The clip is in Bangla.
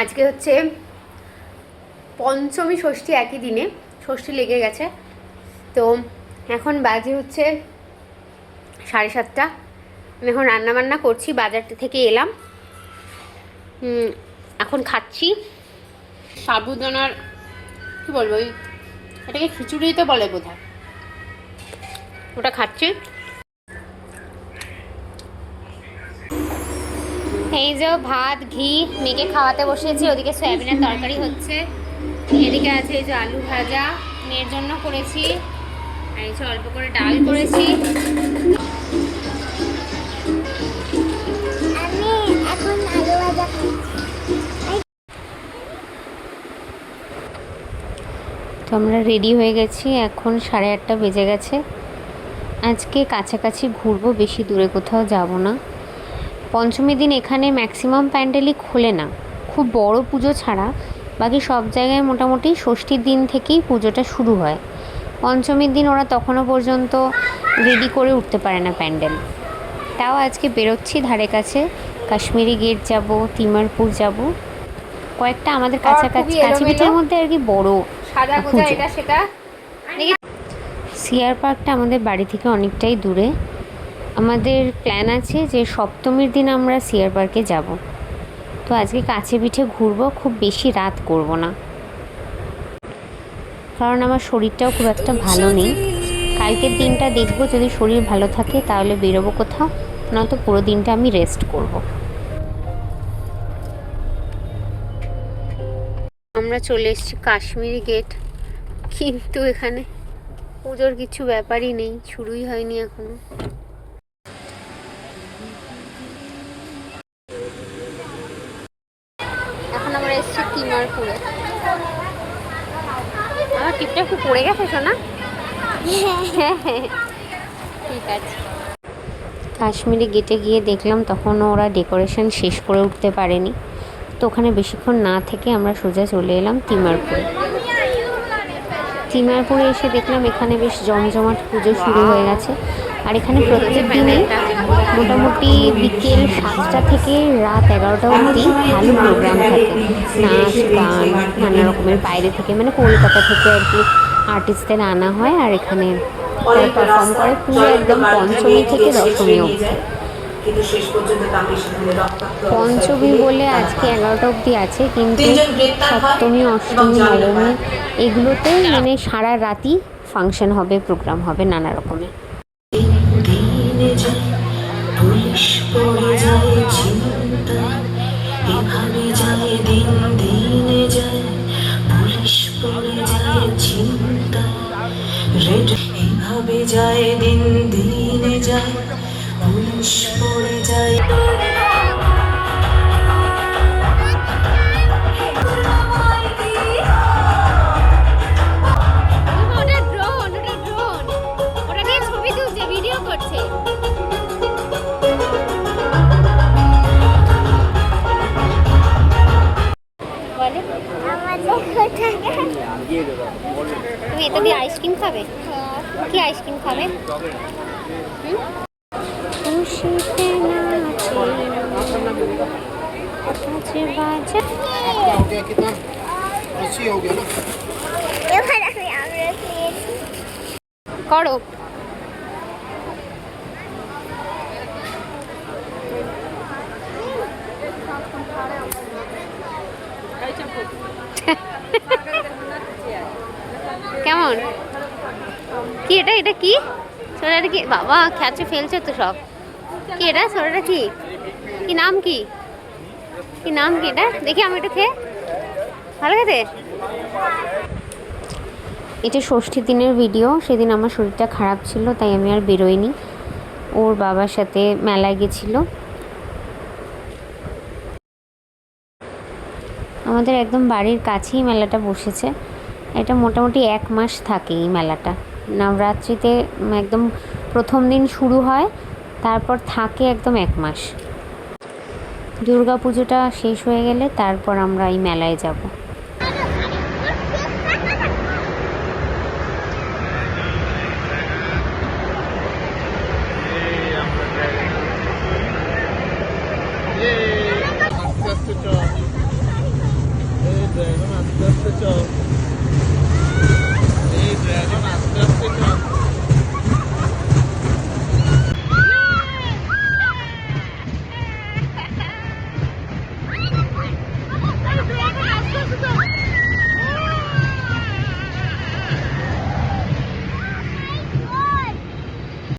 আজকে হচ্ছে পঞ্চমী ষষ্ঠী একই দিনে, ষষ্ঠী লেগে গেছে। তো এখন বাজে হচ্ছে 7:30। আমি এখন রান্নাবান্না করছি, বাজার থেকে এলাম, এখন খাচ্ছি সাবুদানার কী বলবো, ওই এটাকে খিচুড়িই তো বলে বোধহয়, ওটা খাচ্ছি। এই যে ভাত ঘি মেখে খাওয়াতে বসেছি, ওদিকে সয়াবিনের তরকারি হচ্ছে, এদিকে আছে এই যে আলু ভাজা মেয়ের জন্য করেছি, আর এই যে অল্প করে ডাল করেছি। আমি এখন আলু ভাজা তো আমরা রেডি হয়ে গেছি, এখন 8:30 বেজে গেছে। আজকে কাছাকাছি ঘুরবো, বেশি দূরে কোথাও যাব না। পঞ্চমীর দিন এখানে ম্যাক্সিমাম প্যান্ডেলই খোলে না, খুব বড় পুজো ছাড়া বাকি সব জায়গায় মোটামুটি ষষ্ঠীর দিন থেকেই পুজোটা শুরু হয়। পঞ্চমীর দিন ওরা তখনও পর্যন্ত রেডি করে উঠতে পারে না প্যান্ডেল। তাও আজকে বেরোচ্ছি ধারে কাছে, কাশ্মীরি গেট যাব, তিমারপুর যাব, কয়েকটা আমাদের কাছাকাছি কাছেপিঠের মধ্যে আর কি বড় পুজো। সিআর পার্কটা আমাদের বাড়ি থেকে অনেকটাই দূরে। আমাদের প্ল্যান আছে যে সপ্তমীর দিন আমরা সিআর পার্কে যাব। তো আজকে কাছে পিঠে ঘুরবো, খুব বেশি রাত করব না, কারণ আমার শরীরটাও খুব একটা ভালো নেই। কালকের দিনটা দেখব, যদি শরীর ভালো থাকে তাহলে বেরোবো কোথাও, নয়তো পুরো দিনটা আমি রেস্ট করব। আমরা চলে এসেছি কাশ্মীরি গেট, কিন্তু এখানে পুজোর কিছু ব্যাপারই নেই, শুরুই হয়নি এখনো। এখন আমরা এসেছি তিমারপুরে। আমার টিপটা একটু পড়ে গেছে শোনা। ঠিক আছে। কাশ্মীরি গেটে গিয়ে দেখলাম তখনও ওরা ডেকোরেশন শেষ করে উঠতে পারেনি, তো ওখানে বেশিক্ষণ না থেকে আমরা সোজা চলে এলাম তিমারপুরে। তিমারপুরে এসে দেখলাম এখানে বেশ জমজমাট পুজো শুরু হয়ে গেছে। আর এখানে প্রত্যেক দিনে মোটামুটি বিকেল 7টা থেকে রাত 11টা অবধি ভালো প্রোগ্রাম থাকে, নাচ গান নানা রকমের, বাইরে থেকে মানে কলকাতা থেকে আর কি আর্টিস্টদের আনা হয়, আর এখানে পারফর্ম করে পুরো একদম পঞ্চমী থেকে দশমী অবধি। পঞ্চমী বলে আজকে 11টা অবধি আছে, কিন্তু সপ্তমী অষ্টমী নবমী এগুলোতে মানে সারা রাতই ফাংশন হবে, প্রোগ্রাম হবে নানা রকমের। এভাবে যায় দিন দিনে যায়, পুলিশ পড়ে যায়। তুমি এটা দিয়ে আইসক্রিম খাবে? কি আইসক্রিম খাবে? করো। কেমন কি এটা? এটা কি সোনাটা? কি বাবা খেয়াচ্ছে, ফেলছে তো সব। কি এটা সোনাটা? কি কি নাম? কি কি নাম? কি এটা দেখি, আমি এটা খেয়ে ভালো খেতে। এটা ষষ্ঠীর দিনের ভিডিও। সেদিন আমার শরীরটা খারাপ ছিল, তাই আমি আর বেরোইনি, ওর বাবার সাথে মেলায় গেছিল। আমাদের একদম বাড়ির কাছেই মেলাটা বসেছে। এটা মোটামুটি 1 মাস থাকে এই মেলাটা। নবরাত্রিতে একদম প্রথম দিন শুরু হয়, তারপর থাকে একদম 1 মাস। দুর্গা পুজোটা শেষ হয়ে গেলে তারপর আমরা এই মেলায় যাব। তো